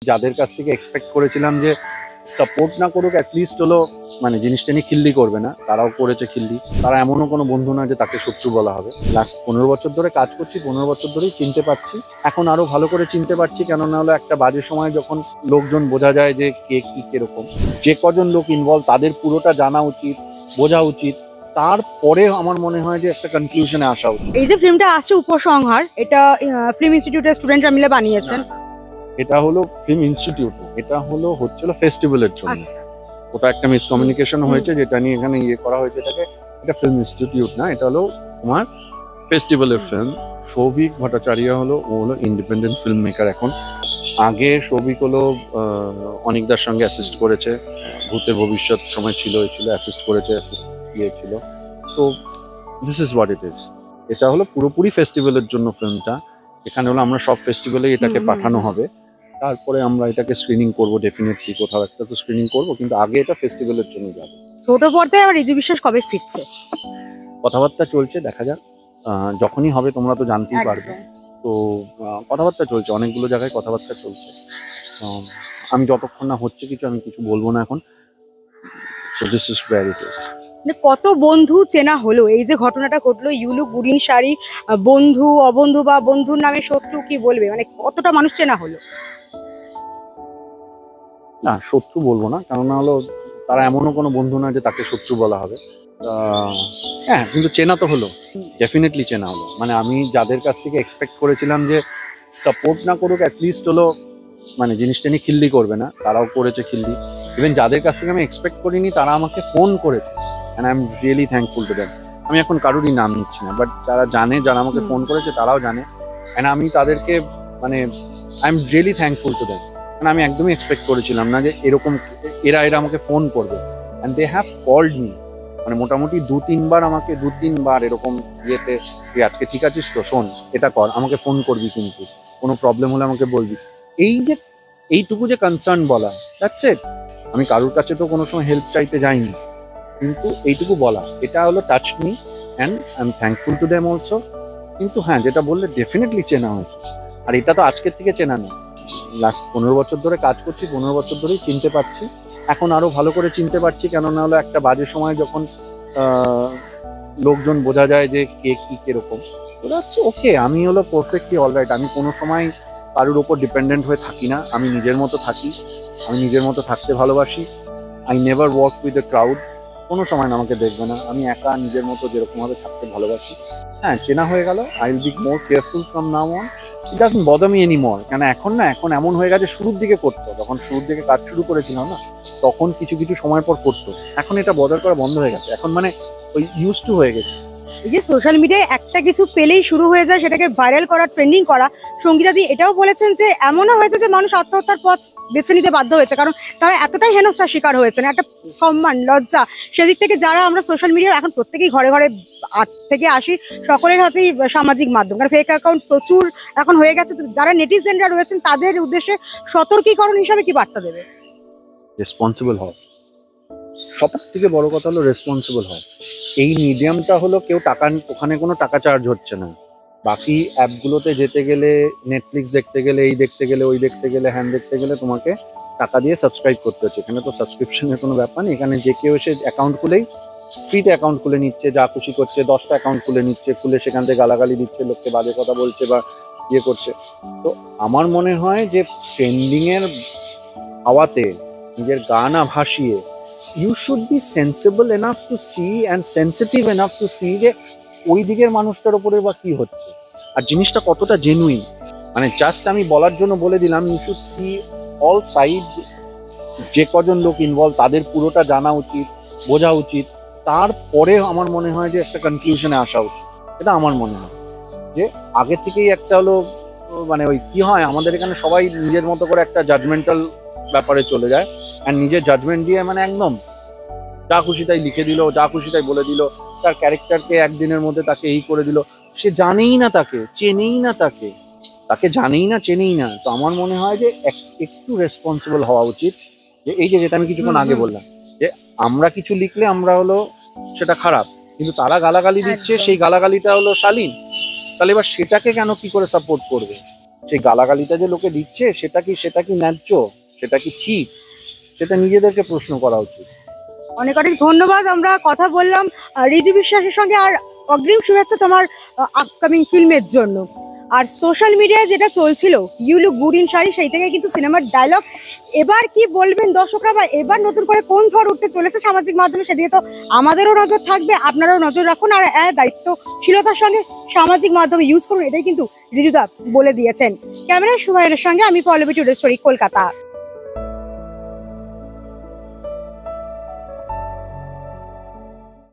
যাদের কাছ থেকে এক্সপেক্ট করেছিলাম যে সাপোর্ট না করুক, অ্যাটলিস্ট হলো মানে জিনিসটা নিয়ে খিল্লি করবে না, তারাও করেছে খিল্লি। তারা এমনও কোনো বন্ধু না যে তাকে শত্রু বলা হবে। লাস্ট 15 বছর ধরে কাজ করছি, 15 বছর ধরেই চিনতে পারছি। এখন আরো ভালো করে চিনতে পারছি, কেননা হলো একটা বাজে সময় যখন লোকজন বোঝা যায় যে কে কি কিরকম, যে কজন লোক ইনভলভ তাদের পুরোটা জানা উচিত, বোঝা উচিত। তারপরে আমার মনে হয় যে একটা কনক্লুশনে আসা উচিত। এই যে ফিল্মটা আসছে উপসংহার, এটা ফিল্ম ইনস্টিটিউটের স্টুডেন্টরা মিলে বানিয়েছেন। এটা হলো ফিল্ম ইনস্টিটিউট, এটা হচ্ছিল ফেস্টিভ্যালের জন্য। ওটা একটা মিসকমিউনিকেশন হয়েছে, যেটা নিয়ে এখানে করা হয়েছে এটাকে। এটা ফিল্ম ইনস্টিটিউট না, এটা হলো তোমার ফেস্টিভ্যালের ফিল্ম। সৌভিক ভট্টাচার্য ও হলো ইন্ডিপেন্ডেন্ট ফিল্ম মেকার এখন। আগে সৌভিক হলো অনিকদার সঙ্গে অ্যাসিস্ট করেছে, ভূতের ভবিষ্যৎ সময় ছিল অ্যাসিস্ট করেছে, ছিল। তো this is what it is. এটা হলো পুরোপুরি ফেস্টিভ্যালের জন্য ফিল্মটা। এখানে হলো আমরা সব ফেস্টিভ্যালে এটাকে পাঠানো হবে, তারপরে আমরা এটাকে স্ক্রিনিং করব। ডেফিনেটলি কোথাও একটা তো স্ক্রিনিং করব, কিন্তু আগে এটা ফেস্টিভ্যালের জন্য যাবে। ছোট পর্দায় আবার রিজু বিশ্বাস কবে ফিরছে? কথাবার্তা চলছে, দেখা যাক। যখনই হবে তোমরা তো জানতেই পারবে। তো কথাবার্তা চলছে, অনেকগুলো জায়গায় কথাবার্তা চলছে। আমি যতক্ষণ না হচ্ছে কিছু, আমি কিছু বলবো না এখন। So this is wire it is. কত বন্ধু চেনা হলো এই যে ঘটনাটা ঘটলো, ইউলু গুরিন শাড়ি, বন্ধু অবন্ধু বা বন্ধুর নামে শত্রু কি বলবে, মানে কতটা মানুষ চেনা হলো? না, শত্রু বলবো না, কেননা হলো তারা এমনও কোনো বন্ধু না যে তাকে শত্রু বলা হবে। হ্যাঁ, কিন্তু চেনা তো হলো, ডেফিনেটলি চেনা হলো। মানে আমি যাদের কাছ থেকে এক্সপেক্ট করেছিলাম যে সাপোর্ট না করুক, অ্যাটলিস্ট হলো মানে জিনিসটা নিয়ে খিল্লি করবে না, তারাও করেছে খিল্লি। ইভেন যাদের কাছ থেকে আমি এক্সপেক্ট করিনি তারা আমাকে ফোন করেছে, and I am really thankful to them. আমি এখন কারোরই নাম নিচ্ছি না, বাট যারা জানে, যারা আমাকে ফোন করেছে তারাও জানে, অ্যান্ড আমি তাদেরকে মানে I am really thankful to them. মানে আমি একদমই এক্সপেক্ট করেছিলাম না যে এরকম এরা আমাকে ফোন করবে, and they have called me. মানে মোটামুটি 2-3বার এরকম ইয়েতে, তুই আজকে ঠিক আছিস তো, শোন এটা কর, আমাকে ফোন করবি, কিন্তু কোনো প্রবলেম হলে আমাকে বলবি। এইটুকু যে কনসার্ন বলা, দ্যাটস ইট। আমি কারোর কাছে তো কোনো সময় হেল্প চাইতে যাইনি, কিন্তু এইটুকু বলা, এটা হলো touch me, and I am thankful to them also. কিন্তু হ্যাঁ, যেটা বললে ডেফিনেটলি চেনা হয়েছে, আর এটা তো আজকের থেকে চেনা নেই। লাস্ট 15 বছর ধরে কাজ করছি, 15 বছর ধরেই চিনতে পারছি। এখন আরো ভালো করে চিনতে পারছি, কেননা হলো একটা বাজে সময় যখন লোকজন বোঝা যায় যে কে কি কিরকম। ওটা হচ্ছে ওকে, আমি হলো পারফেক্টলি অলরাইট। আমি কোনো সময় কারোর ওপর ডিপেন্ডেন্ট হয়ে থাকি না, আমি নিজের মতো থাকি, আমি নিজের মতো থাকতে ভালোবাসি। I never work with a crowd. কোনো সময় না আমাকে দেখবে না, আমি একা নিজের মতো যেরকমভাবে থাকতে ভালোবাসি। হ্যাঁ, চেনা হয়ে গেল। I will be more careful from now on. It doesn't bother me anymore. কেন এখন এমন হয়ে গেছে, শুরুর দিকে করতো, যখন শুরুর দিকে কাজ শুরু করেছিলাম না, তখন কিছু সময় পর করতো। এখন এটা বদার করা বন্ধ হয়ে গেছে, এখন মানে ওই ইউজ টু হয়ে গেছে। এই যে সোশ্যাল মিডিয়ায় একটা কিছু পেলেই শুরু হয়ে যায় সেটাকে ভাইরাল করা, ট্রেন্ডিং করা। সঙ্গীতাদি এটাও বলেছেন যে এমনও হয়েছে যে মানুষ আত্মহত্যার পথ বেছে নিতে বাধ্য হয়েছে, কারণ তারা এতটাই হেনস্থার শিকার হয়েছে না, একটা সম্মান লজ্জা সেদিক থেকে। যারা আমরা সোশ্যাল মিডিয়ার এখন প্রত্যেকেই ঘরে ঘরে 8 থেকে 80 সকলের হাতেই সামাজিক মাধ্যম, কারণ ফেক অ্যাকাউন্ট প্রচুর এখন হয়ে গেছে। যারা নেটিজেনরা রয়েছেন তাদের উদ্দেশ্যে সতর্কীকরণ হিসাবে কি বার্তা দেবে? রেসপন্সিবল হও, সব থেকে বড় কথা হলো রেসপন্সিবল হয়। এই মিডিয়ামটা হলো কেউ টাকা, ওখানে কোনো টাকা চার্জ হচ্ছে না। বাকি অ্যাপগুলোতে যেতে গেলে, নেটফ্লিক্স দেখতে গেলে, এই দেখতে গেলে, ওই দেখতে গেলে, হ্যান্ড দেখতে গেলে তোমাকে টাকা দিয়ে সাবস্ক্রাইব করতে হচ্ছে। এখানে তো সাবস্ক্রিপশনের কোনো ব্যাপার নেই। এখানে যে কেউ এসে অ্যাকাউন্ট খুলেই ফ্রিতে অ্যাকাউন্ট খুলে নিচ্ছে, যা খুশি করছে, 10টা অ্যাকাউন্ট খুলে নিচ্ছে, খুলে সেখান থেকে গালাগালি দিচ্ছে, লোককে বাজে কথা বলছে বা ইয়ে করছে। তো আমার মনে হয় যে ট্রেন্ডিংয়ের হাওয়াতে নিজের গা না ভাসিয়ে, you should be sensible enough to see and sensitive enough to see যে ওই দিকের মানুষটার উপরে বা কি হচ্ছে, আর জিনিসটা কতটা জেনুইন। মানে জাস্ট আমি বলার জন্য বলে দিলাম, you should see all side. যে কজন লোক ইনভলভ তাদের পুরোটা জানা উচিত, বোঝা উচিত। তারপরে আমার মনে হয় যে একটা কনক্লুশনে আসা উচিত। এটা আমার মনে হয় যে আগে থেকেই একটা হলো মানে ওই কি হয়, আমাদের এখানে সবাই নিজের মতো করে একটা জাজমেন্টাল ব্যাপারে চলে যায়, আর নিজের জাজমেন্ট দিয়ে মানে একদম যা খুশি তাই লিখে দিল, যা খুশি তাই বলে দিল, তার ক্যারেক্টারকে একদিনের মধ্যে তাকে এই করে দিল। সে জানেই না তাকে, চেনেই না তাকে জানেই না, চেনেই না। তো আমার মনে হয় যে একটু রেসপন্সিবল হওয়া উচিত। যে এই যেটা আমি কিছুক্ষণ আগে বললাম, যে আমরা কিছু লিখলে আমরা হলো সেটা খারাপ, কিন্তু তারা গালাগালি দিচ্ছে, সেই গালাগালিটা হলো শালীন। তাহলে এবার সেটাকে কেন কি করে সাপোর্ট করবে? সেই গালাগালিটা যে লোকে দিচ্ছে সেটা কি ন্যায্য, সেটা কি ঠিক, সেটা নিজেদেরকে প্রশ্ন করা উচিত। অনেক অনেক ধন্যবাদ। আমরা কথা বললাম রিজু বিশ্বাসের সঙ্গে। আর অগ্রিম শুভেচ্ছা তোমার আপকামিং ফিল্মের জন্য। আর সোশ্যাল মিডিয়ায় যেটা চলছিল you look good in sari, সেই থেকে কিন্তু সিনেমার ডায়লগ। এবার কি বলবেন দর্শকরা, বা এবার নতুন করে কোন ঝড় উঠতে চলেছে সামাজিক মাধ্যমে, সেদিকে তো আমাদেরও নজর থাকবে, আপনারাও নজর রাখুন। আর দায়িত্বশীলতার সঙ্গে সামাজিক মাধ্যমে ইউজ করুন, এটাই কিন্তু রিজুদা বলে দিয়েছেন। ক্যামেরায় সুভায়নের সঙ্গে আমি পল্লবী টুডে স্টোরি, কলকাতা।